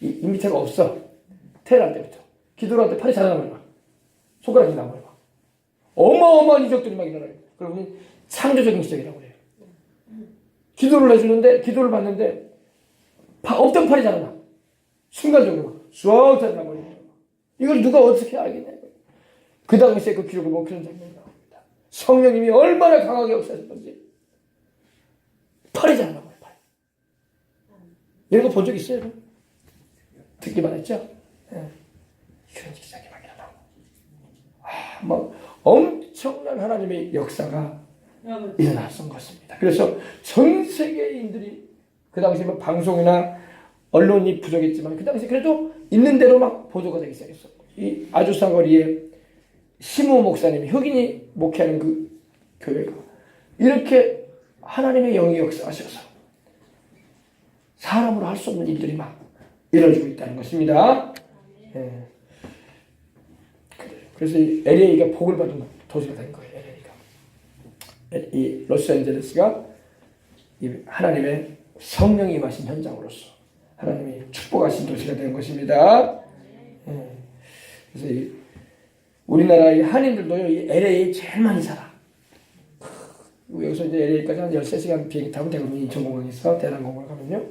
임기체가 없어. 태어날 때부터. 기도를 할 때 팔이 자라나면 막 손가락이 나와요. 막. 어마어마한 이적들이 막 일어나요. 그러면 창조적인 기적이라고 그래요. 기도를 해주는데, 기도를 받는데, 없던 팔이 자라나. 순간적으로 막 쑥 자라나 버리는 거예요. 이걸 누가 어떻게 알겠냐. 그 당시에 그 기록을 먹히는 장면이 나옵니다. 성령님이 얼마나 강하게 역사하셨던지. 팔이 자라나 버려요, 팔. 이런 거 본 적 있어요? 듣기만 했죠? 네. 이런 기적이 막 일어나고. 막 엄청난 하나님의 역사가 일어났던 것입니다. 그래서 전 세계인들이 그 당시에 뭐 방송이나 언론이 부족했지만 그 당시에 그래도 있는 대로 막 보도가 되기 시작했어. 이 아주사 거리에 시무 목사님이 흑인이 목회하는 그 교회가 이렇게 하나님의 영이 역사하셔서 사람으로 할 수 없는 일들이 막 이루어지고 있다는 것입니다. 예. 그래서 이 LA가 복을 받은 도시가 된 거예요. LA가. 이 로스앤젤레스가 이 하나님의 성령이 임하신 현장으로서 하나님이 축복하신 도시가 된 것입니다. 예. 그래서 이 우리나라의 한인들도요, 이 LA에 제일 많이 살아. 여기서 이제 LA까지 한 13시간 비행기 타면 되거든요. 인천공항에서 대한항공을 가면요.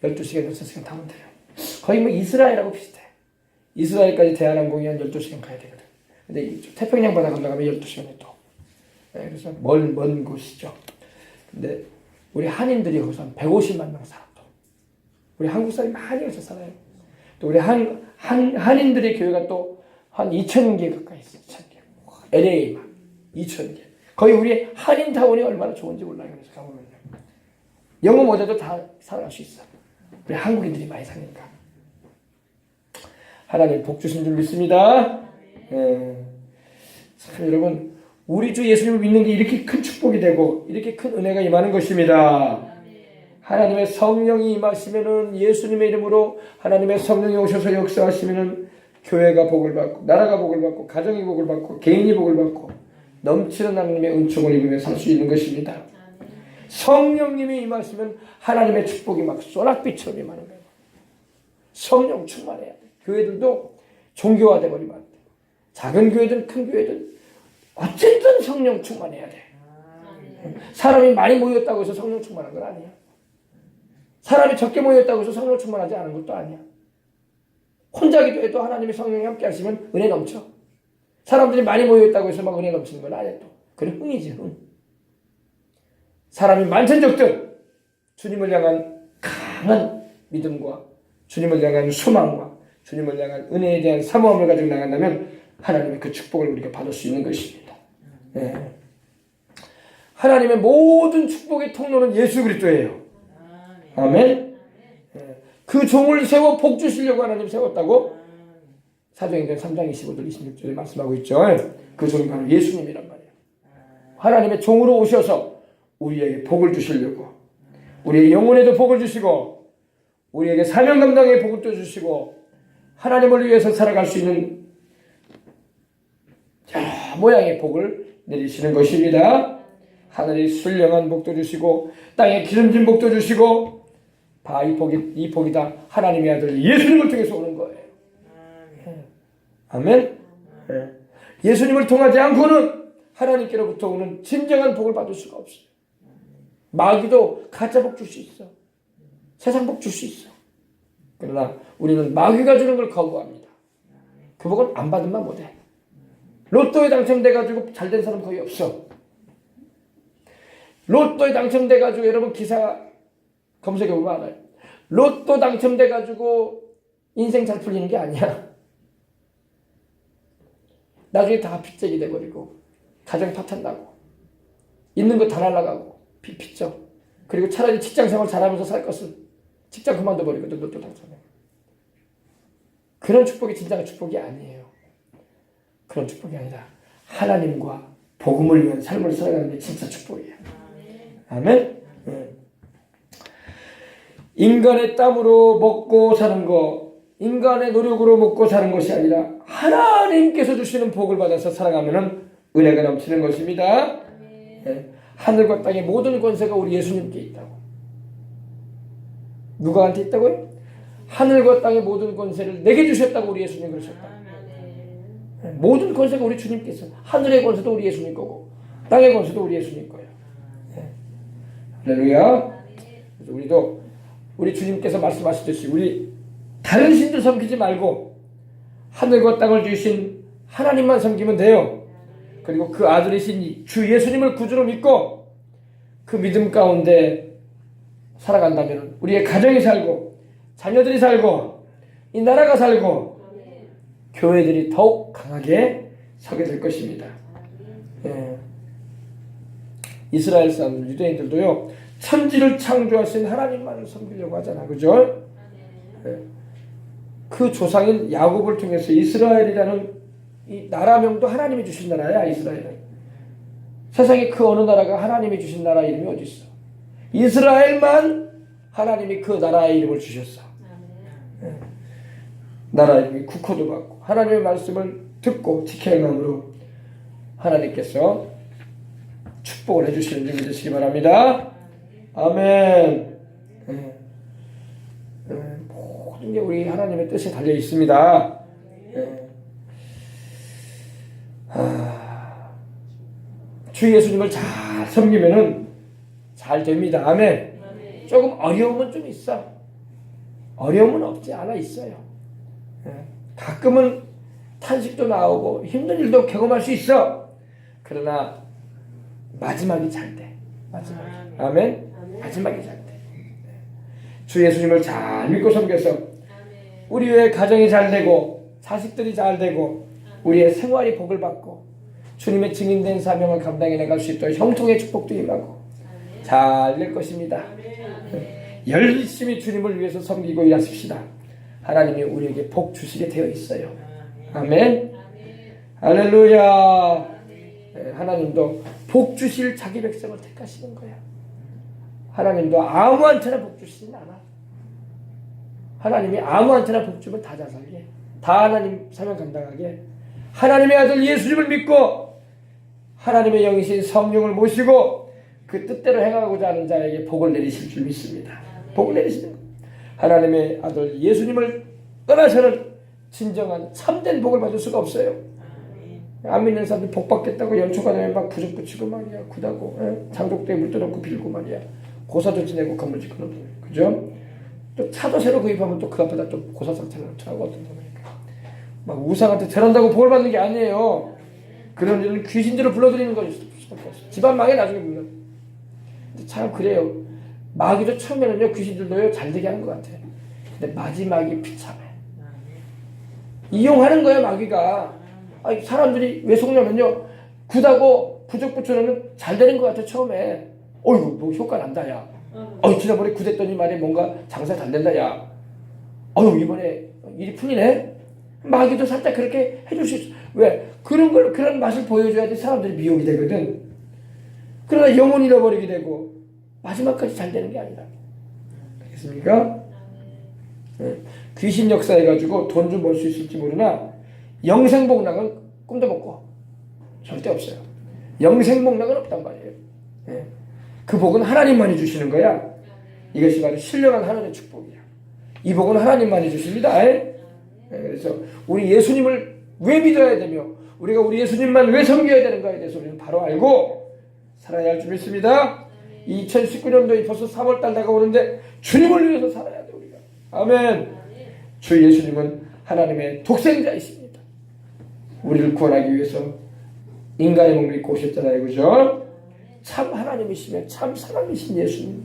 12시간, 16시간 타면 돼요. 거의 뭐 이스라엘하고 비슷해. 이스라엘까지 대한항공이 한 12시간 가야 되거든. 근데 태평양 바다 건너가면 12시간이 또. 네, 그래서 먼 곳이죠. 근데 우리 한인들이 거기서 한 150만 명 살아. 또. 우리 한국 사람이 많이 여기서 살아요. 또 우리 한인들의 교회가 또 한 2,000개 가까이 있어요. 2,000개. LA만 2,000개. 거의 우리 한인타운이 얼마나 좋은지 몰라요. 그래서 가보면요. 영어 못해도 다 살아갈 수 있어. 우리 한국인들이 많이 사니까. 하나님 복 주신 줄 믿습니다. 참 여러분, 우리 주 예수님을 믿는 게 이렇게 큰 축복이 되고 이렇게 큰 은혜가 임하는 것입니다. 하나님의 성령이 임하시면은 예수님의 이름으로 하나님의 성령이 오셔서 역사하시면은 교회가 복을 받고 나라가 복을 받고 가정이 복을 받고 개인이 복을 받고 넘치는 하나님의 은총을 입으며 살 수 있는 것입니다. 성령님이 임하시면 하나님의 축복이 막 소낙비처럼 임하는 거예요. 성령 충만해야 돼. 교회들도 종교화돼 버리면 안 돼. 작은 교회든 큰 교회든 어쨌든 성령 충만해야 돼. 사람이 많이 모였다고 해서 성령 충만한 건 아니야. 사람이 적게 모였다고 해서 성령 충만하지 않은 것도 아니야. 혼자 기도해도 하나님의 성령이 함께 하시면 은혜 넘쳐. 사람들이 많이 모여있다고 해서 막 은혜 넘치는 건 아니야 또. 그건 흥이지, 흥. 사람이 만천적들 주님을 향한 강한 믿음과 주님을 향한 소망과 주님을 향한 은혜에 대한 사모함을 가지고 나간다면 하나님의 그 축복을 우리가 받을 수 있는 것입니다. 네. 하나님의 모든 축복의 통로는 예수 그리스도예요. 아멘. 그 종을 세워 복 주시려고 하나님 세웠다고 사도행전 3장 25절 26절에 말씀하고 있죠. 그 종이 바로 예수님이란 말이에요. 하나님의 종으로 오셔서 우리에게 복을 주시려고 우리의 영혼에도 복을 주시고 우리에게 사명 감당의 복을 또 주시고 하나님을 위해서 살아갈 수 있는 여러 모양의 복을 내리시는 것입니다. 하늘의 순령한 복도 주시고 땅에 기름진 복도 주시고 이 복이 다 하나님의 아들 예수님을 통해서 오는 거예요. 아멘. 예수님을 통하지 않고는 하나님께로부터 오는 진정한 복을 받을 수가 없어요. 마귀도 가짜 복 줄 수 있어. 세상 복 줄 수 있어. 그러나 우리는 마귀가 주는 걸 거부합니다. 그 복은 안 받으면 못해. 로또에 당첨돼가지고 잘된 사람 거의 없어. 로또에 당첨돼가지고 여러분 기사 검색해보면 알아요. 로또 당첨돼가지고 인생 잘 풀리는 게 아니야. 나중에 다 빚쟁이 돼버리고 가정 파탄나고 있는 거 다 날라가고 빚져. 그리고 차라리 직장생활 잘하면서 살 것을 직장 그만둬버리거든. 로또 당첨에. 그런 축복이 진정한 축복이 아니에요. 그런 축복이 아니라 하나님과 복음을 위한 삶을 살아가는 게 진짜 축복이에요. 아멘. 인간의 땀으로 먹고 사는 것, 인간의 노력으로 먹고 사는 것이 아니라 하나님께서 주시는 복을 받아서 살아가면 은혜가 넘치는 것입니다. 하늘과 땅의 모든 권세가 우리 예수님께 있다고. 누구한테 있다고요? 하늘과 땅의 모든 권세를 내게 주셨다고 우리 예수님 그러셨다. 모든 권세가 우리 주님께서, 하늘의 권세도 우리 예수님 거고 땅의 권세도 우리 예수님 거예요. 할렐루야. 그래서 우리도 우리 주님께서 말씀하시듯이 우리 다른 신들 섬기지 말고 하늘과 땅을 주신 하나님만 섬기면 돼요. 그리고 그 아들이신 주 예수님을 구주로 믿고 그 믿음 가운데 살아간다면 우리의 가정이 살고 자녀들이 살고 이 나라가 살고 교회들이 더욱 강하게 서게 될 것입니다. 이스라엘 사람들, 유대인들도요, 천지를 창조하신 하나님만을 섬기려고 하잖아. 그죠? 그 조상인 야곱을 통해서 이스라엘이라는 이 나라명도 하나님이 주신 나라야. 이스라엘은 세상에 그 어느 나라가 하나님이 주신 나라 이름이 어디 있어? 이스라엘만 하나님이 그 나라의 이름을 주셨어. 나라 이름이 국호도 받고 하나님의 말씀을 듣고 지켜 행함으로 하나님께서 축복을 해주시는 줄 믿으시기 바랍니다. 아멘. 모든 게 우리 하나님의 뜻에 달려 있습니다. 주 예수님을 잘 섬기면은 잘 됩니다. 아멘. 조금 어려움은 좀 있어. 어려움은 없지 않아 있어요. 가끔은 탄식도 나오고 힘든 일도 경험할 수 있어. 그러나 마지막이 잘 돼. 마지막이. 아멘. 마지막이 잘 돼. 주 예수님을 잘 믿고 섬겨서 우리의 가정이 잘 되고 자식들이 잘 되고 우리의 생활이 복을 받고 주님의 증인된 사명을 감당해 나갈 수 있도록 형통의 축복도 임하고 잘 될 것입니다. 열심히 주님을 위해서 섬기고 일하십시다. 하나님이 우리에게 복 주시게 되어 있어요. 아멘. 할렐루야. 하나님도 복 주실 자기 백성을 택하시는 거야. 하나님도 아무한테나 복 주시진 않아. 하나님이 아무한테나 복 주면 다 잘 살게, 다 하나님 사명 감당하게, 하나님의 아들 예수님을 믿고 하나님의 영이신 성령을 모시고 그 뜻대로 행하고자 하는 자에게 복을 내리실 줄 믿습니다. 복을 내리시는 것. 하나님의 아들 예수님을 떠나서는 진정한 참된 복을 받을 수가 없어요. 안 믿는 사람들 복 받겠다고 연초가 되면 막 부적 붙이고 말이야, 구다고 장독대에 물 떠놓고 빌고 말이야, 고사도 지내고 건물 짓고 놓고, 그죠? 또 차도 새로 구입하면 또 그 앞에다 또 고사상차를 놓더라고. 어떤 거니까 막 우상한테 절한다고 복을 받는 게 아니에요. 그런 일은 귀신들을 불러들이는 거죠. 집안 망해 나중에 보면. 참 그래요. 마귀도 처음에는요, 귀신들도요 잘 되게 하는 것 같아. 근데 마지막이 비참해. 이용하는 거예요, 마귀가. 아니, 사람들이 왜 속냐면요, 굿하고 부적 붙여놓으면 잘 되는 것 같아. 처음에 어이구 뭐 효과 난다 야. 지난번에 굿했더니 말이야 뭔가 장사 잘 된다 야. 이번에 일이 풀리네. 마귀도 살짝 그렇게 해줄 수 있어. 왜? 그런 맛을 보여줘야지 사람들이 미혹이 되거든. 그러나 영혼을 잃어버리게 되고 마지막까지 잘 되는 게 아니라. 알겠습니까? 귀신 역사해가지고 돈 좀 벌 수 있을지 모르나 영생복락은 꿈도 못 꿔. 절대 없어요. 영생복락은 없단 말이에요. 그 복은 하나님만이 주시는 거야. 이것이 바로 신령한 하늘의 축복이야. 이 복은 하나님만이 주십니다. 그래서 우리 예수님을 왜 믿어야 되며 우리가 우리 예수님만 왜 섬겨야 되는가에 대해서 우리는 바로 알고 살아야 할 줄 믿습니다. 2019년도에 벌써 3월달 다가오는데 주님을 위해서 살아야 돼 우리가. 아멘. 주 예수님은 하나님의 독생자이십니다. 우리를 구원하기 위해서 인간의 몸을 입고 오셨잖아요. 그죠? 참 하나님이시며 참 사람이신 예수님.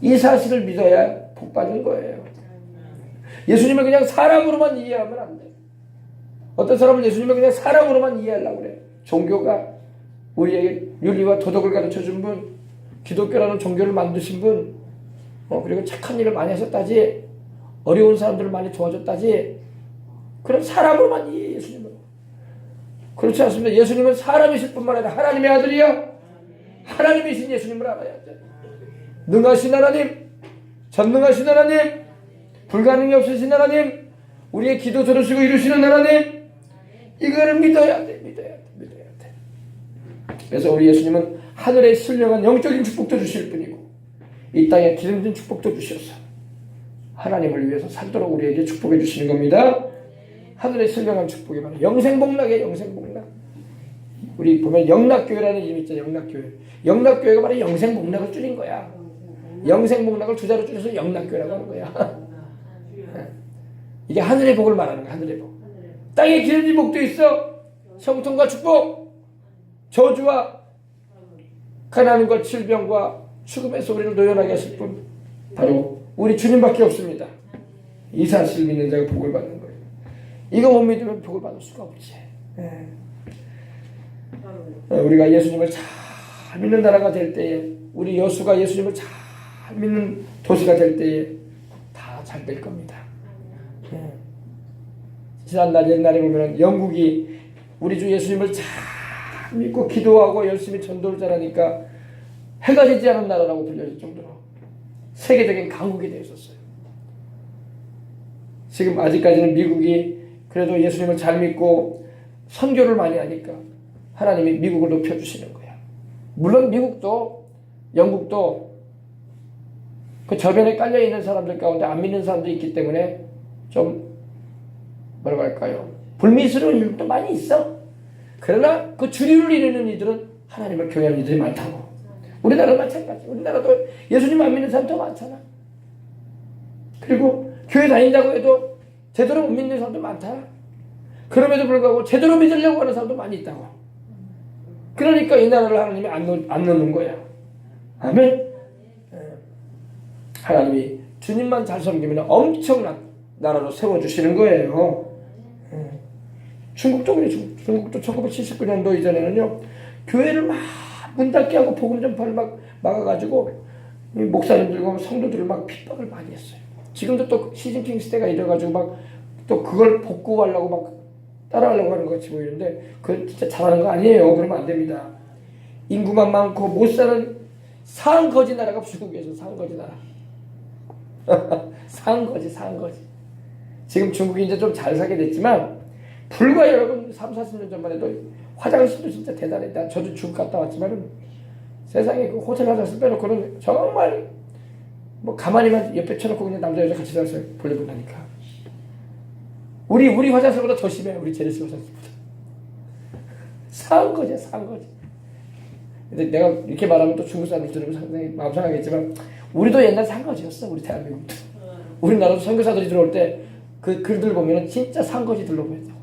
이 사실을 믿어야 복 받는 거예요. 예수님을 그냥 사람으로만 이해하면 안 돼. 어떤 사람은 예수님을 그냥 사람으로만 이해하려고 그래. 종교가 우리에게 윤리와 도덕을 가르쳐준 분, 기독교라는 종교를 만드신 분, 그리고 착한 일을 많이 하셨다지, 어려운 사람들을 많이 도와줬다지, 그런 사람으로만 이해해, 예수님은. 그렇지 않습니다. 예수님은 사람이실 뿐만 아니라 하나님의 아들이야. 하나님이신 예수님을 알아야 돼. 능하신 하나님, 전능하신 하나님, 불가능이 없으신 하나님, 우리의 기도 들으시고 이루시는 하나님, 이거를 믿어야 돼. 그래서 우리 예수님은 하늘의 신령한 영적인 축복도 주실 분이고 이 땅에 기름진 축복도 주셔서 하나님을 위해서 살도록 우리에게 축복해 주시는 겁니다. 하늘의 선명한 축복이 바로 영생복락이에요. 영생복락. 우리 보면 영락교회라는 이름이 있죠. 영락교회. 영락교회가 바로 영생복락을 줄인 거야. 영생복락을 두 자로 줄여서 영락교회라고 하는 거야. 이게 하늘의 복을 말하는 거야. 하늘의 복. 땅에 기름진 복도 있어. 형통과 축복, 저주와 가난과 질병과 죽음에서 우리를 노연하게 하실 분 바로 우리 주님밖에 없습니다. 이 사실을 믿는 자가 복을 받는 거예요. 이거 못 믿으면 복을 받을 수가 없지. 우리가 예수님을 잘 믿는 나라가 될 때에, 우리 여수가 예수님을 잘 믿는 도시가 될 때에 다 잘 될 겁니다. 지난날 옛날에 보면 영국이 우리 주 예수님을 잘 믿고 기도하고 열심히 전도를 잘하니까 해가 지지 않은 나라라고 불려질 정도로 세계적인 강국이 되었었어요. 지금 아직까지는 미국이 그래도 예수님을 잘 믿고 선교를 많이 하니까 하나님이 미국을 높여주시는 거야. 물론 미국도 영국도 그 저변에 깔려있는 사람들 가운데 안 믿는 사람도 있기 때문에 좀 뭐라고 할까요? 불미스러운 일도 많이 있어. 그러나 그 주류를 이루는 이들은 하나님을 경외하는 이들이 많다고. 우리나라도 마찬가지. 우리나라도 예수님 안 믿는 사람 더 많잖아. 그리고 교회 다닌다고 해도 제대로 못 믿는 사람도 많다. 그럼에도 불구하고 제대로 믿으려고 하는 사람도 많이 있다고. 그러니까 이 나라를 하나님이 안 넣는 거야. 아멘. 하나님이 주님만 잘 섬기면 엄청난 나라로 세워주시는 거예요. 중국도 그래. 중국도 1979년도 이전에는요, 교회를 막 문 닫게 하고 복음 전파를 막 막아가지고 목사님들과 성도들을 막 핍박을 많이 했어요. 지금도 또 시진핑 시대가 이래가지고 막 또 그걸 복구하려고 막 따라하려고 하는 것 같이 보이는데 그건 진짜 잘하는 거 아니에요. 그러면 안 됩니다. 인구만 많고 못 사는 상거지 나라가 중국에서 상거지 나라. 상거지. 지금 중국이 이제 좀 잘 사게 됐지만 불과 여러분 30-40년 전만 해도 화장실도 진짜 대단했다. 저도 중국 갔다 왔지만 세상에 그 호텔 화장실 빼놓고는 정말 뭐 가만히만 옆에 쳐놓고 그냥 남자 여자 같이 살아서 보려고 하니까 우리 화장실보다 더 심해. 우리 제네스 화장실보다. 상거지. 근데 내가 이렇게 말하면 또 중국 사람들 들으면 상당히 마음 상하겠지만 우리도 옛날 상거지였어. 우리 대한민국도. 우리나라도 선교사들이 들어올 때 그 글들 보면 진짜 상거지들로 보였다고.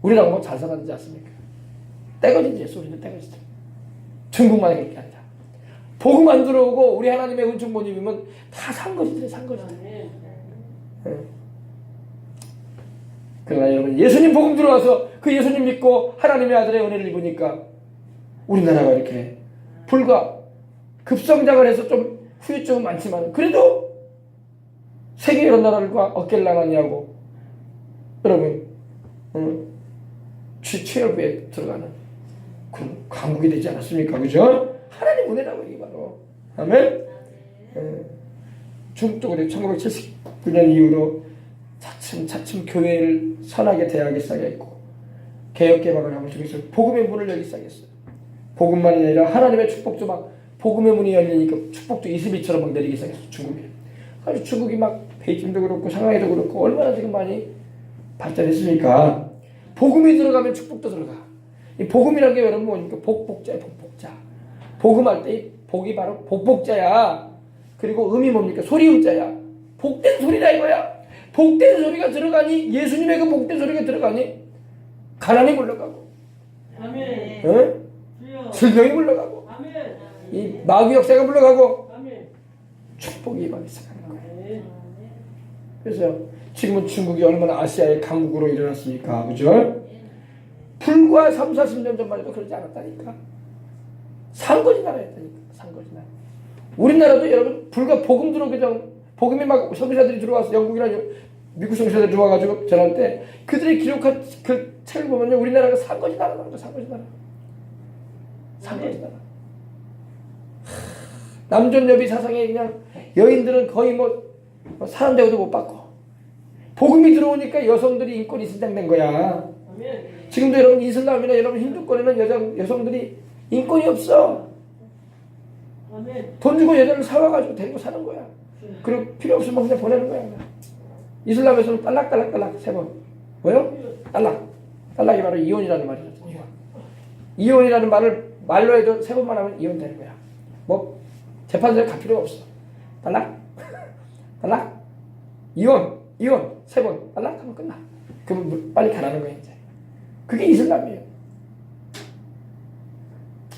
우리라고 뭐 잘 살았는지 아십니까? 떼거지지. 우리는 떼거지들. 중국만 그렇게 아니라. 복음 안 들어오고 우리 하나님의 은총 못 입으면 다 상거지들. 그러나 여러분, 예수님 복음 들어와서 그 예수님 믿고 하나님의 아들의 은혜를 입으니까 우리나라가 이렇게 불과 급성장을 해서 좀 후유증은 많지만 그래도 세계 여러 나라들과 어깨를 나란히 하고 여러분 최열부에 들어가는 그런 강국이 되지 않았습니까? 그죠? 하나님 은혜라고 이게 바로. 아멘. 중국도 그래. 1979년 이후로 차츰 교회를 선하게 대하기 시작했고 개혁 개방을 하고 중에서 복음의 문을 열기 시작했어요. 복음만이 아니라 하나님의 축복도 막 복음의 문이 열리니까 축복도 이슬비처럼 막 내리기 시작했어. 중국이. 아주 중국이 막 베이징도 그렇고 상하이도 그렇고 얼마나 지금 많이 발전했습니까? 복음이 들어가면 축복도 들어가. 이 복음이라는 게 여러분 뭐니까 복복자야. 복복자. 복음할 때 이 복이 바로 복복자야. 그리고 음이 뭡니까? 소리음자야. 복된 소리라 이거야. 복된 소리가 들어가니 예수님의 그 복된 소리가 들어가니 가난이 물러가고, 아멘. 질병이 물러가고, 아멘. 이 마귀 역사가 물러가고, 아멘. 축복이 임하기 시작하는 거예요. 그래서 지금은 중국이 얼마나 아시아의 강국으로 일어났습니까? 그죠? 불과 30-40년 전만 해도 그러지 않았다니까. 상거지 나라였다니까. 상거지 나라. 우리나라도 여러분 불과 복음 들어오기 전 복음이 막 선교사들이 들어와서 영국이나 미국 선교사들이 들어와가지고 전할 때 그들이 기록한 그 책을 보면요, 우리나라가 상거지 나라랍니다. 상거지 나라. 남존여비 사상에 그냥 여인들은 거의 뭐 사람 대우도 못 받고 복음이 들어오니까 여성들이 인권이 신장된 거야. 지금도 여러분 이슬람이나 여러분 힌두권에는 여성들이 인권이 없어. 돈 주고 여자를 사와가지고 데리고 사는 거야. 그리고 필요 없으면 그냥 보내는 거야. 이슬람에서는 딸락 3번. 뭐요? 딸락. 딸락이 바로 이혼이라는 말이죠. 이혼이라는 말을 말로 해도 3번만 하면 이혼 되는 거야. 뭐 재판소에 갈 필요가 없어. 딸락, 이혼 3번 딸락 하면 끝나. 그럼 빨리 가라는 거야 이제. 그게 이슬람이에요.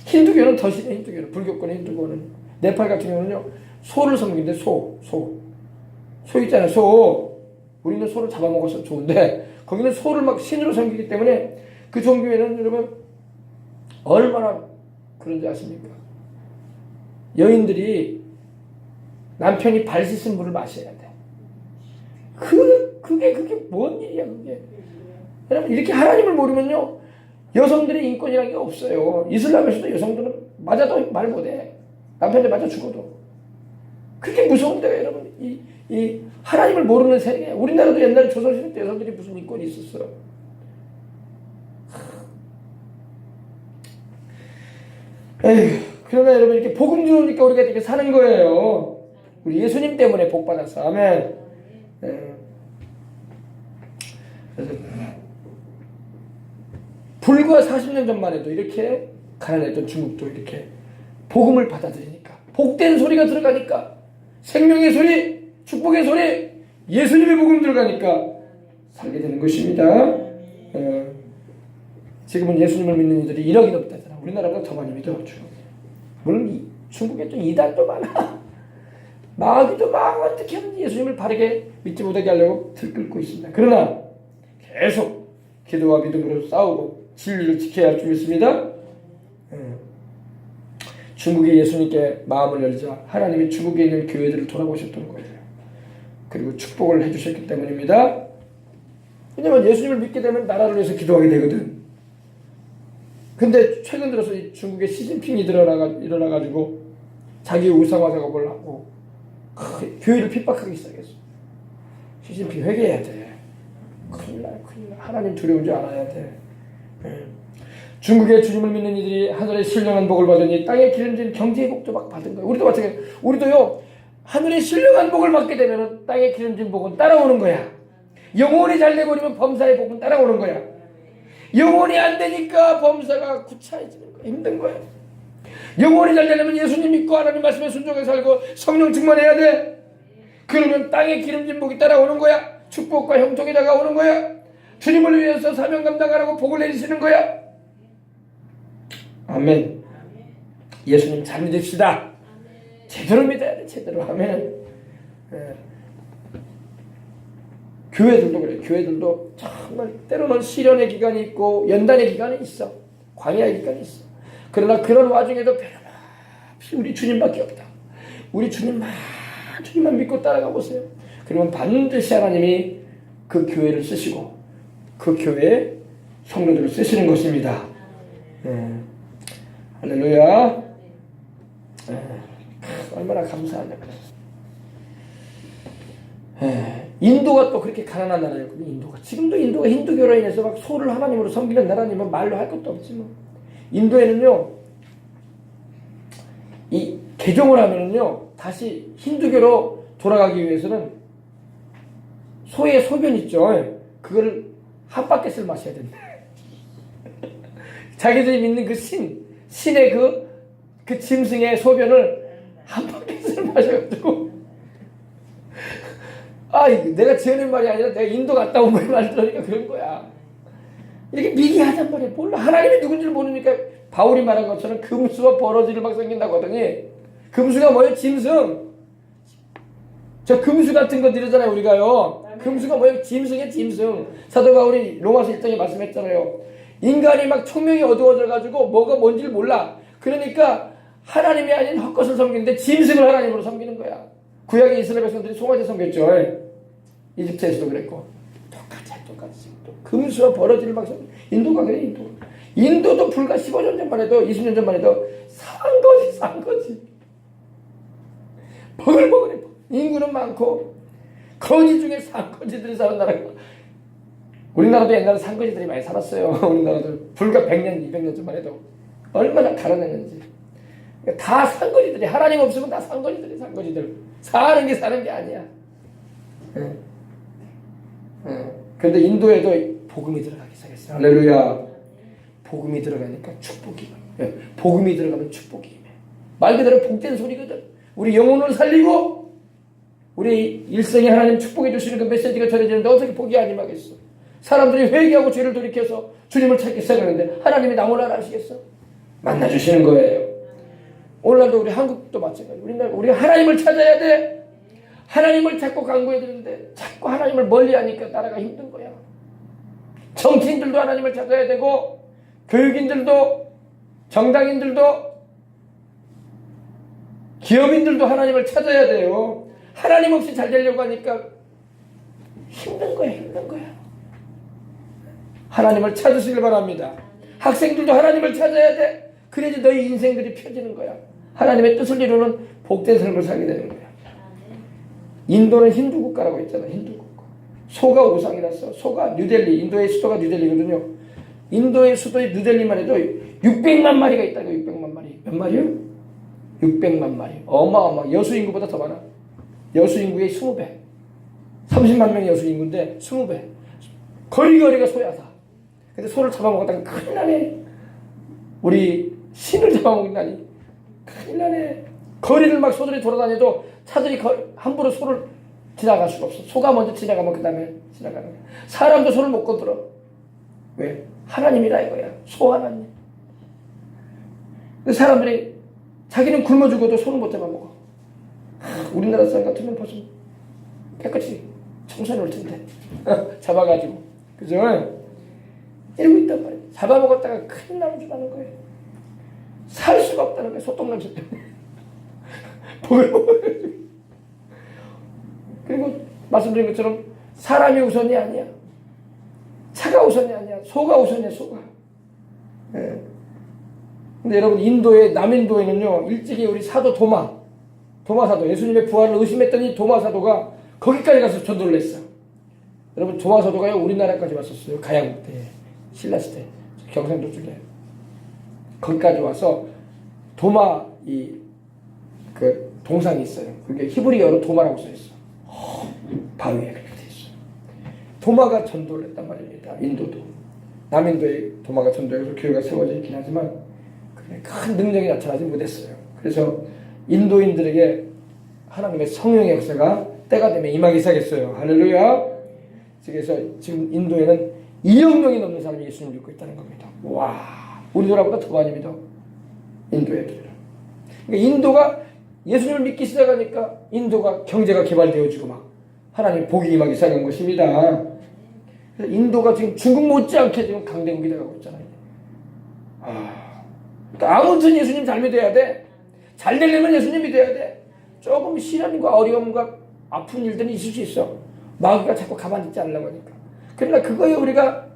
힌두교는 더 심해. 힌두교는 불교권의 힌두교는 네팔 같은 경우는요 소를 섬기는데 소 있잖아요. 소. 우리는 소를 잡아먹어서 좋은데 거기는 소를 막 신으로 섬기기 때문에 그 종교에는 여러분 얼마나 그런지 아십니까? 여인들이 남편이 발 씻은 물을 마셔야 돼. 그게 뭔 일이야 그게. 여러분 이렇게 하나님을 모르면요 여성들의 인권이라는 게 없어요. 이슬람에서도 여성들은 맞아도 말 못해. 남편한테 맞아 죽어도. 그게 무서운데 여러분 이 하나님을 모르는 세계. 우리나라도 옛날에 조선시대 때 여성들이 무슨 인권이 있었어요. 에휴, 그러나 여러분 이렇게 복음 들어오니까 우리가 이렇게 사는 거예요. 우리 예수님 때문에 복 받았어. 아멘. 그래서 불과 40년 전만 해도 이렇게 가난했던 중국도 이렇게 복음을 받아들이니까 복된 소리가 들어가니까 생명의 소리, 축복의 소리, 예수님의 복음 들어가니까 살게 되는 것입니다. 지금은 예수님을 믿는 이들이 1억이 넘다잖아. 우리나라보다 더 많이 믿어. 물론 중국에 또 이단도 많아. 마귀도 막 어떻게 하면 예수님을 바르게 믿지 못하게 하려고 들끓고 있습니다. 그러나 계속 기도와 믿음으로 싸우고 진리를 지켜야 할 줄 믿습니다. 중국의 예수님께 마음을 열자 하나님이 중국에 있는 교회들을 돌아보셨던 거예요. 그리고 축복을 해주셨기 때문입니다. 왜냐면 예수님을 믿게 되면 나라를 위해서 기도하게 되거든. 근데 최근 들어서 이 중국의 시진핑이 일어나가지고 자기 우상화 작업을 하고 교회를 핍박하기 시작했어. 시진핑 회개해야 돼. 큰일 나. 하나님 두려운 줄 알아야 돼. 중국의 주님을 믿는 이들이 하늘의 신령한 복을 받으니 땅에 기름진 경제의 복도 막 받은 거예요. 우리도 마찬가지예요. 우리도요 하늘의 신령한 복을 받게 되면 땅에 기름진 복은 따라오는 거야. 영혼이 잘 돼버리면 범사의 복은 따라오는 거야. 영혼이 안 되니까 범사가 구차해지는 거야. 힘든 거야. 영혼이 잘 되려면 예수님 믿고 하나님 말씀에 순종해 살고 성령 충만해야 돼. 그러면 땅에 기름진 복이 따라오는 거야. 축복과 형통이 다가오는 거야. 주님을 위해서 사명 감당하라고 복을 내리시는 거야. 아멘. 예수님 잘 믿읍시다. 제대로 믿어야 돼. 제대로. 아멘. 교회들도 그래. 교회들도 정말 때로는 시련의 기간이 있고 연단의 기간이 있어. 광야의 기간이 있어. 그러나 그런 와중에도 변함없이 우리 주님밖에 없다. 우리 주님만 믿고 따라가 보세요. 그러면 반드시 하나님이 그 교회를 쓰시고 그 교회의 성도들을 쓰시는 것입니다. 할렐루야. 얼마나 감사하냐. 인도가 또 그렇게 가난한 나라였거든요. 인도가 지금도 인도가 힌두교로 인해서 막 소를 하나님으로 섬기는 나라니면 말로 할 것도 없지 뭐. 인도에는요 이 개종을 하면은요 다시 힌두교로 돌아가기 위해서는 소의 소변 있죠. 그거를 한 바켓을 마셔야 된다. 자기들이 믿는 그 신의 그 짐승의 소변을 한 바켓을 마셔가지고 내가 지어낸 말이 아니라 내가 인도 갔다 온 말 들으니까 그런 거야. 이렇게 미개하단 말이야. 몰라. 하나님이 누군지를 모르니까 바울이 말한 것처럼 금수와 버러지를 막 섬긴다고 하더니 금수가 뭐예요? 짐승. 저 금수 같은 거 드리잖아요 우리가요. 금수가 뭐예요? 짐승이에요. 짐승. 사도 바울이 로마서 1장에 말씀했잖아요. 인간이 막 총명이 어두워져가지고 뭐가 뭔지를 몰라. 그러니까 하나님이 아닌 헛것을 섬기는데 짐승을 하나님으로 섬기는 거야. 구약의 이스라엘 백성들이 송아지 섬겼죠. 이집트에서도 그랬고 똑같이 금수와 버러지를 막 섬겨. 인도가 그래. 인도도 불과 15년 전만 해도 20년 전만 해도 산 거지. 버글버글해. 인구는 많고 거지 중에 산거지들이 사는 나라가. 우리나라도 옛날에 산거지들이 많이 살았어요. 우리나라도 불과 100년 200년 전만 해도 얼마나 가난했는지. 다 산거지들이. 하나님 없으면 다 산거지들. 사는 게 사는 게 아니야. 그런데 인도에도 복음이 들어가기 시작했어요. 할렐루야. 복음이 들어가니까 축복이. 복음이 들어가면 축복이 임해. 말 그대로 복된 소리거든. 우리 영혼을 살리고 우리 일생에 하나님 축복해 주시는 그 메시지가 전해지는데 어떻게 복이 안 임하겠어. 사람들이 회개하고 죄를 돌이켜서 주님을 찾기 시작하는데 하나님이 나무를 하시겠어? 만나주시는 거예요. 오늘날도 우리 한국도 마찬가지. 우리 하나님을 찾아야 돼. 하나님을 찾고 간구해야 되는데 자꾸 하나님을 멀리하니까 나라가 힘든 거야. 정치인들도 하나님을 찾아야 되고 교육인들도 정당인들도 기업인들도 하나님을 찾아야 돼요. 하나님 없이 잘 되려고 하니까 힘든 거야. 하나님을 찾으시길 바랍니다. 학생들도 하나님을 찾아야 돼. 그래야지 너희 인생들이 펴지는 거야. 하나님의 뜻을 이루는 복된 삶을 살게 되는 거야. 인도는 힌두 국가라고 했잖아. 힌두 국가. 소가 우상이라서 소가 뉴델리, 인도의 수도가 뉴델리거든요. 인도의 수도의 뉴델리만 해도 600만 마리가 있다고. 600만 마리. 몇 마리요? 600만 마리. 어마어마. 여수 인구보다 더 많아. 여수 인구의 20배. 30만 명의 여수 인구인데 20배. 거리거리가 소야 다. 근데 소를 잡아먹었다가 큰일 나네. 우리 신을 잡아먹는다니 큰일 나네. 거리를 막 소들이 돌아다녀도 차들이 함부로 소를 지나갈 수가 없어. 소가 먼저 지나가면 그 다음에 지나가는 거야. 사람도 소를 못 건드려. 왜? 하나님이라 이거야. 소 하나님. 근데 사람들이 자기는 굶어 죽어도 소는 못 잡아먹어. 우리나라 사람 같으면 벌써 깨끗이 청소해 놓을 텐데. 잡아가지고. 그죠? 이러고 있단 말이야. 잡아먹었다가 큰일 나는 줄 아는 거예요. 살 수가 없다는 거예요. 소똥냄새 때문에. 그리고 말씀드린 것처럼 사람이 우선이 아니야. 차가 우선이 아니야. 소가 우선이야. 소가. 예. 근데 여러분 남인도에는요 일찍이 우리 사도 도마 사도 예수님의 부활을 의심했더니 도마 사도가 거기까지 가서 전도를 했어. 여러분 도마 사도가요 우리나라까지 왔었어요. 가야국 때 신라 시대 경상도 쪽에 거기까지 와서 도마 그 동상이 있어요. 그게 히브리어로 도마라고 써 있어. 바위에 그렇게 돼 있어. 도마가 전도를 했단 말입니다. 인도도 남인도에 도마가 전도해서 교회가 세워져 있긴 하지만 큰 능력이 나타나지 못했어요. 그래서 인도인들에게 하나님의 성령의 역사가 때가 되면 임하기 시작했어요. 할렐루야. 그래서 지금 인도에는 2억 명이 넘는 사람이 예수님을 믿고 있다는 겁니다. 와, 우리나라보다 더 많이 믿어. 인도 애들은. 그러니까 인도가 예수님을 믿기 시작하니까 인도가 경제가 개발되어지고 막 하나님 복이 임하기 시작한 것입니다. 그래서 인도가 지금 중국 못지않게 지금 강대국이 되어가고 있잖아요. 그러니까 아무튼 예수님 잘 믿어야 돼. 잘 되려면 예수님 믿어야 돼. 조금 시련과 어려움과 아픈 일들은 있을 수 있어. 마귀가 자꾸 가만히 있지 않으려고 하니까. 그러나 그거에 우리가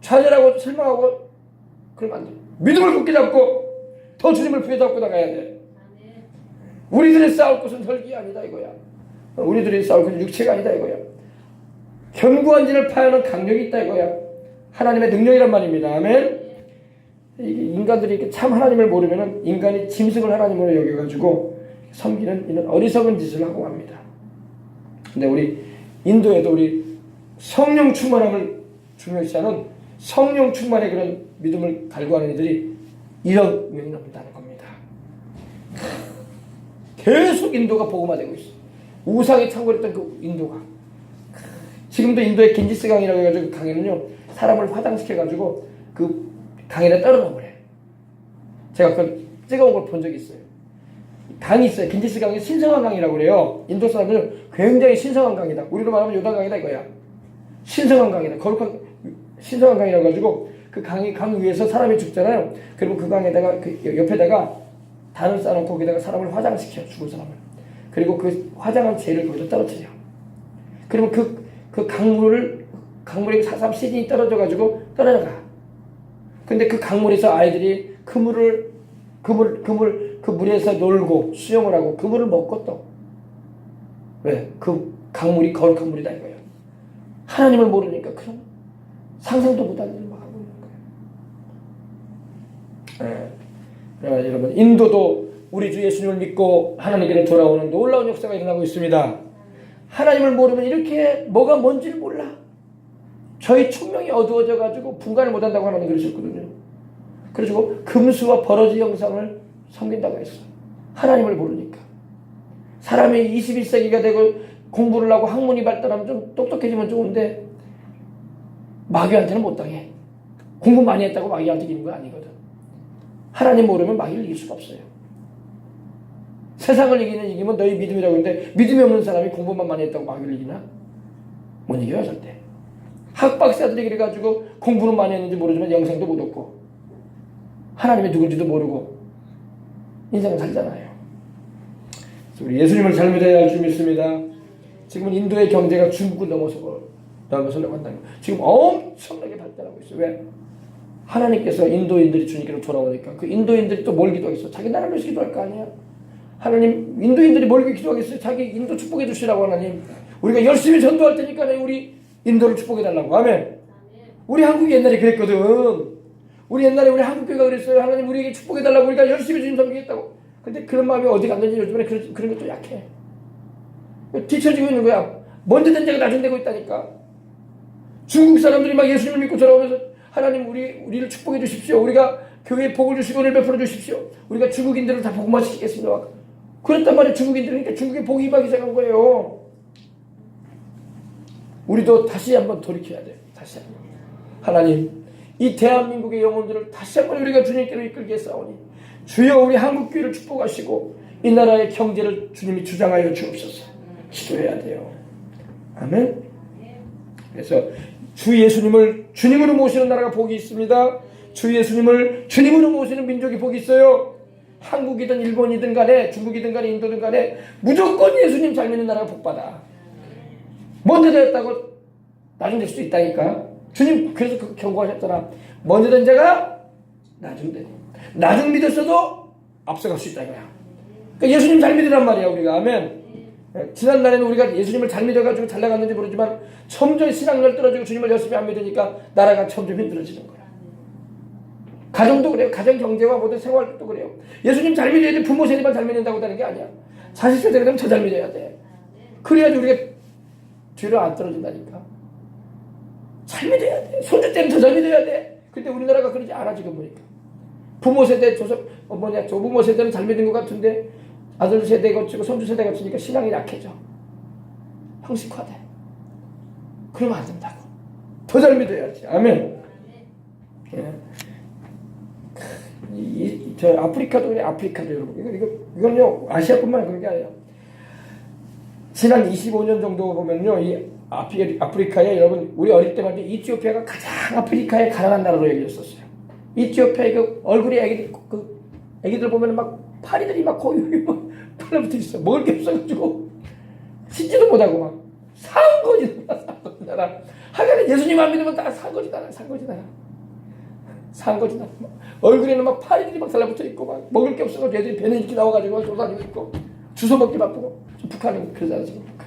좌절하고 실망하고 그러면 안 돼. 믿음을 굳게 잡고 더 주님을 부여잡고 나가야 돼. 우리들이 싸울 것은 혈기 아니다 이거야. 우리들이 싸울 것은 육체가 아니다 이거야. 견고한 진을 파하는 강력이 있다 이거야. 하나님의 능력이란 말입니다. 아멘. 인간들이 참 하나님을 모르면은 인간이 짐승을 하나님으로 여겨가지고 섬기는 이런 어리석은 짓을 하고 합니다. 근데 우리 인도에도 우리 성령 충만함을 중요시하는 성령 충만의 그런 믿음을 갈구하는 이들이 1억 명이 넘는다는 겁니다. 계속 인도가 복음화되고 있어. 우상이 창궐했던 그 인도가. 지금도 인도의 겐지스 강이라고 해가지고 그 강에는요 사람을 화장시켜가지고 그 강에다 떨어놓으래. 제가 그걸 찍어온 걸 본 적이 있어요. 강이 있어요. 겐지스 강이 신성한 강이라고 그래요. 인도 사람들은 굉장히 신성한 강이다. 우리로 말하면 요단강이다 이거야. 신성한 강이다. 거룩한 신성한 강이라고 가지고 그 강 위에서 사람이 죽잖아요. 그리고 그 강에다가 그 옆에다가 단을 쌓아놓고 거기다가 사람을 화장시켜. 죽은 사람을. 그리고 그 화장한 죄를 거기다 떨어뜨려. 그리고 그 강물에 사삼 시즌이 떨어져가지고 떨어져가. 근데 그 강물에서 아이들이 그 물에서 놀고 수영을 하고 그 물을 먹고 또. 왜? 그 강물이 거룩한 물이다 이거예요. 하나님을 모르니까 그런 상상도 못하는 일을 막 하고 있는 거예요. 여러분 인도도 우리 주 예수님을 믿고 하나님께로 돌아오는 놀라운 역사가 일어나고 있습니다. 하나님을 모르면 이렇게 뭐가 뭔지를 몰라. 저희 총명이 어두워져 가지고 분간을 못한다고 하나님 그러셨거든요. 그래가지고 금수와 버러지 형상을 섬긴다고 했어. 하나님을 모르니까. 사람이 21세기가 되고 공부를 하고 학문이 발달하면 좀 똑똑해지면 좋은데 마귀한테는 못 당해. 공부 많이 했다고 마귀한테 이기는 거 아니거든. 하나님 모르면 마귀를 이길 수가 없어요. 세상을 이기면 너희 믿음이라고 하는데 믿음이 없는 사람이 공부만 많이 했다고 마귀를 이기나? 못 이겨요 절대. 학박사들이 그래가지고 공부는 많이 했는지 모르지만 영생도 못 얻고 하나님이 누군지도 모르고 인생을 살잖아요. 우리 예수님을 잘 믿어야 할 줄 믿습니다. 지금은 인도의 경제가 중국을 넘어서 나간다는 거예요. 지금 엄청나게 발달하고 있어요. 왜? 하나님께서 인도인들이 주님께로 돌아오니까 그 인도인들이 또 뭘 기도하겠어? 자기 나라를 위해서 기도할 거 아니야? 하나님, 인도인들이 뭘 기도하겠어요? 자기 인도 축복해 주시라고. 하나님, 우리가 열심히 전도할 테니까 우리 인도를 축복해 달라고. 아멘. 우리 한국이 옛날에 그랬거든. 우리 옛날에 우리 한국교회가 그랬어요. 하나님 우리에게 축복해 달라고. 우리가 열심히 주님 섬기겠다고. 근데 그런 마음이 어디 갔는지 요즘에 그런 것도 약해. 뒤처지고 있는 거야. 먼저 된 자가 나중 되고 있다니까. 중국 사람들이 막 예수님을 믿고 돌아오면서 하나님 우리를 축복해 주십시오. 우리가 교회에 복을 주시고 은혜를 베풀어 주십시오. 우리가 중국인들을 다 복음화 시키겠습니다. 그랬단 말이에요. 중국인들은. 그러니까 중국에 복이 임하기 시작한 거예요. 우리도 다시 한번 돌이켜야 돼요. 다시 한번. 하나님, 이 대한민국의 영혼들을 다시 한번 우리가 주님께로 이끌게 싸우니 주여 우리 한국교회를 축복하시고 이 나라의 경제를 주님이 주장하여 주옵소서. 기도해야 돼요. 아멘. 그래서 주 예수님을 주님으로 모시는 나라가 복이 있습니다. 주 예수님을 주님으로 모시는 민족이 복이 있어요. 한국이든 일본이든 간에 중국이든 간에 인도든 간에 무조건 예수님 잘 믿는 나라가 복받아. 먼저 되었다고 나중 될 수도 있다니까. 주님 그래서 그 경고하셨잖아. 먼저 된 자가 나중 돼. 나중 믿었어도 앞서갈 수 있다 이거야. 그러니까 예수님 잘 믿으란 말이야 우리가. 아멘. 지난날에는 우리가 예수님을 잘 믿어가지고 잘 나갔는지 모르지만 점점 신앙을 떨어지고 주님을 열심히 안 믿으니까 나라가 점점 힘들어지는 거야. 가정도 그래요. 가정 경제와 모든 생활도 그래요. 예수님 잘 믿어야지 부모 세대만 잘 믿는다고 되는 게 아니야. 자식 세대가 되면 더 잘 믿어야 돼. 그래야지 우리가 뒤로 안 떨어진다니까. 잘 믿어야 돼. 손주 때는 더 잘 믿어야 돼. 근데 우리나라가 그러지 않아 지금 보니까. 부모 세대 조부모 세대는 잘 믿는 것 같은데 아들 세대 거치고 손주 세대 거치니까 신앙이 약해져. 형식화돼. 그러면 안 된다고. 더 잘 믿어야지. 아멘. 예. 저 아프리카도 그래. 아프리카도 여러분. 이건요 아시아뿐만 그런 게 아니에요. 지난 25년 정도 보면요 이 아프리카에 여러분 우리 어릴 때만 해도 이티오피아가 가장 아프리카의 가난한 나라로 여겨졌었어요. 이티오피아의 그 얼굴이 애기들 보면 막 파리들이 막 거의 막 풀러붙어 있어. 먹을 게 없어가지고 씻지도 못하고 막 산거지다. 하여간 예수님 안 믿으면 다 산거지다. 얼굴에는 막 파리들이 막 달라붙어 있고 막 먹을 게 없어가지고 애들이 배는 이렇게 나와가지고 쏟아지고 있고 주워 먹기 바쁘고. 북한은 그러지 않습니까?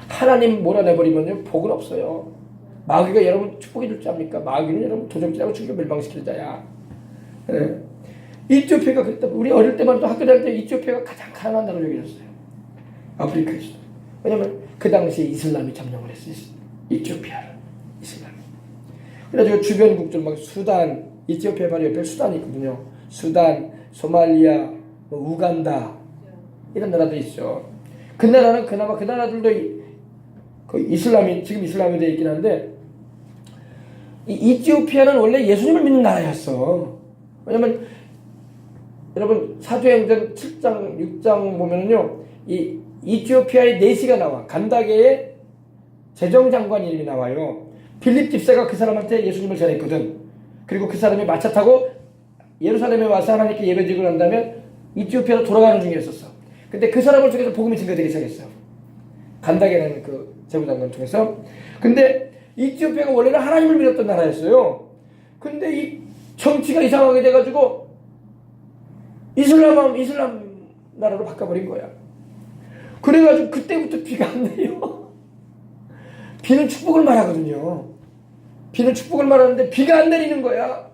하나님 몰아내버리면 복은 없어요. 마귀가 여러분 축복해 줄 줄 압니까? 마귀는 여러분 도적질하고 죽여 멸망시킬 자야. 네. 이티오피아가 그랬다. 우리 어릴 때만 해도 학교 다닐 때 이티오피아가 가장 가난한 나라로 여겨졌어요. 아프리카에서. 왜냐면 그 당시에 이슬람이 점령을 했어요. 이티오피아를. 이슬람이. 그래가지고 주변 국들 막 수단, 이티오피아 바로 옆에 수단이 있거든요. 수단, 소말리아, 우간다 이런 나라도 있죠. 그 나라는 그나마 그 나라들도 그 이슬람이 지금 이슬람이 되어 있긴 한데 이티오피아는 원래 예수님을 믿는 나라였어. 왜냐면 여러분 사도행전 7장 6장 보면은요 이 이티오피아의 내시가 나와. 간다게의 재정장관 이름이 나와요. 빌립 집사가 그 사람한테 예수님을 전했거든. 그리고 그 사람이 마차 타고 예루살렘에 와서 하나님께 예배드리고 난 다음에 이티오피아로 돌아가는 중이었었어. 근데 그 사람을 통해서 복음이 증거되기 시작했어. 간다게라는 그 재무장관을 통해서. 근데 이티오피아가 원래는 하나님을 믿었던 나라였어요. 근데 이 정치가 이상하게 돼가지고 이슬람 나라로 바꿔버린 거야. 그래가지고 그때부터 비가 안 내려. 비는 축복을 말하거든요. 비는 축복을 말하는데 비가 안 내리는 거야.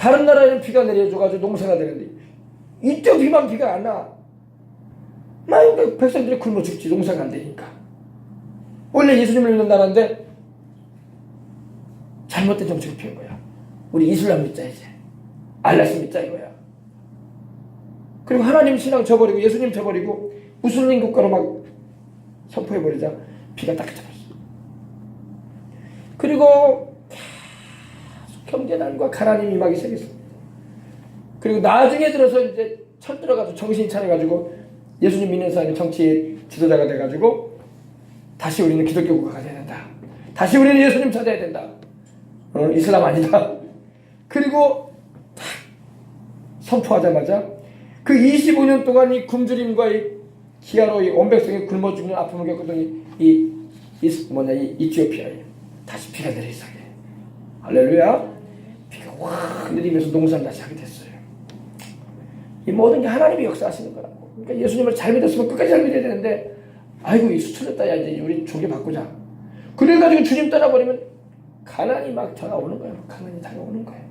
다른 나라에는 비가 내려줘가지고 농사가 되는데 이쪽 비만 비가 안 나. 막 백성들이 굶어 죽지. 농사가 안 되니까. 원래 예수님을 믿는 나라인데 잘못된 정책을 피운 거야. 우리 이슬람 믿자 이제. 알라스 믿자 이거야. 그리고 하나님 신앙 저버리고 예수님 저버리고 무슬림 국가로 막 선포해버리자 비가 딱 그쳐버렸어. 그리고 경제난과 가난이 임하기 시작했습니다. 그리고 나중에 들어서 이제 철들어가지고 정신이 차려가지고 예수님 믿는 사람이 정치 지도자가 돼가지고 다시 우리는 기독교국가가 돼야 된다. 다시 우리는 예수님 찾아야 된다. 이슬람 아니다. 그리고 딱 선포하자마자 그 25년 동안 이 굶주림과 이 기아로 이 온 백성이 굶어 죽는 아픔을 겪었더니 이 이티오피아에 다시 비가 내리기 시작해. 할렐루야. 비가 확 내리면서 농사를 다시 하게 됐어요. 이 모든 게 하나님이 역사하시는 거라고. 그러니까 예수님을 잘 믿었으면 끝까지 잘 믿어야 되는데 아이고 이 수천했다 야 이제 우리 조개 바꾸자. 그래가지고 주님 떠나버리면 가난이 막 다가오는 거예요. 가난이 다가오는 거예요.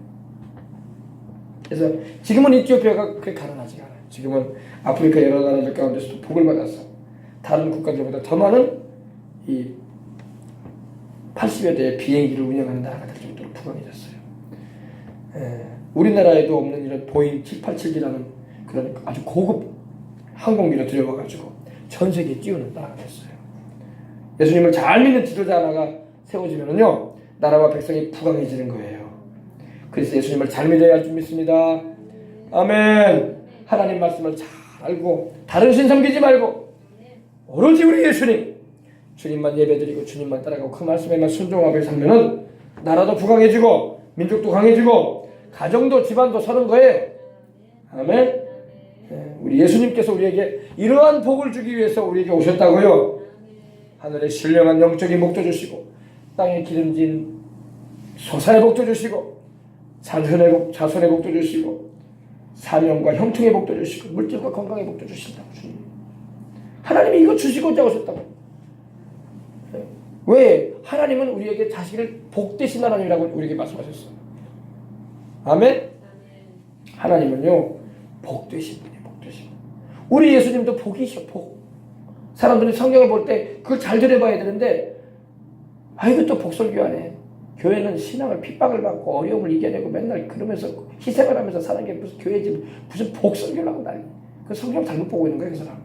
그래서 지금은 이티오피아가 그렇게 가난하지가 않아요. 지금은 아프리카 여러 나라들 가운데서도 복을 받았어. 다른 국가들보다 더 많은 이 80여 대의 비행기를 운영하는 나라가 될 정도로 부강해졌어요. 우리나라에도 없는 이런 보잉 787이라는 그런 아주 고급 항공기를 들여와가지고 전 세계에 띄우는 나라가 됐어요. 예수님을 잘 믿는 지도자 하나가 세워지면은요 나라와 백성이 부강해지는 거예요. 그래서 예수님을 잘 믿어야 할 줄 믿습니다. 아멘. 하나님 말씀을 잘 알고 다른 신 섬기지 말고 오로지 우리 예수님 주님만 예배드리고 주님만 따라가고 그 말씀에만 순종하며 살면은 나라도 부강해지고 민족도 강해지고 가정도 집안도 서는 거예요. 아멘. 우리 예수님께서 우리에게 이러한 복을 주기 위해서 우리에게 오셨다고요. 하늘에 신령한 영적인 복도 주시고 땅에 기름진 소산의 복도 주시고 자손의 복도 주시고 사명과 형통의 복도 주시고 물질과 건강의 복도 주신다고 주님. 하나님이 이거 주시고자 오셨다고. 왜? 하나님은 우리에게 자식을 복되신 하나님이라고 우리에게 말씀하셨어요. 아멘? 하나님은요 복되신 분이에요. 복되신 분. 우리 예수님도 복이셔. 복. 사람들이 성경을 볼 때 그걸 잘 들여봐야 되는데 아이고 또 복설교하네. 교회는 신앙을 핍박을 받고 어려움을 이겨내고 맨날 그러면서 희생을 하면서 사는 게 무슨 교회지 무슨 복설교를 하고 난리. 그 성경 잘못 보고 있는 거예요. 그 사람.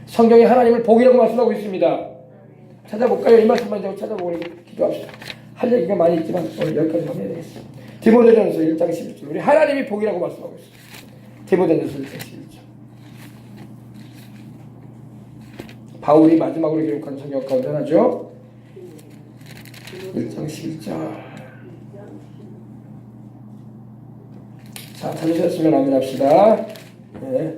성경이 하나님을 복이라고 말씀하고 있습니다. 찾아볼까요? 이 말씀만 자고 찾아보고 기도합시다. 할 얘기가 많이 있지만 오늘 여기까지 하면 되겠습니다. 디모데전서 1장 11절 우리 하나님이 복이라고 말씀하고 있습니다. 디모데전서 1장 11절 바울이 마지막으로 기록한 성경 가운데 하나죠. 1장 11절 자 찾으셨으면 아멘 합시다. 네.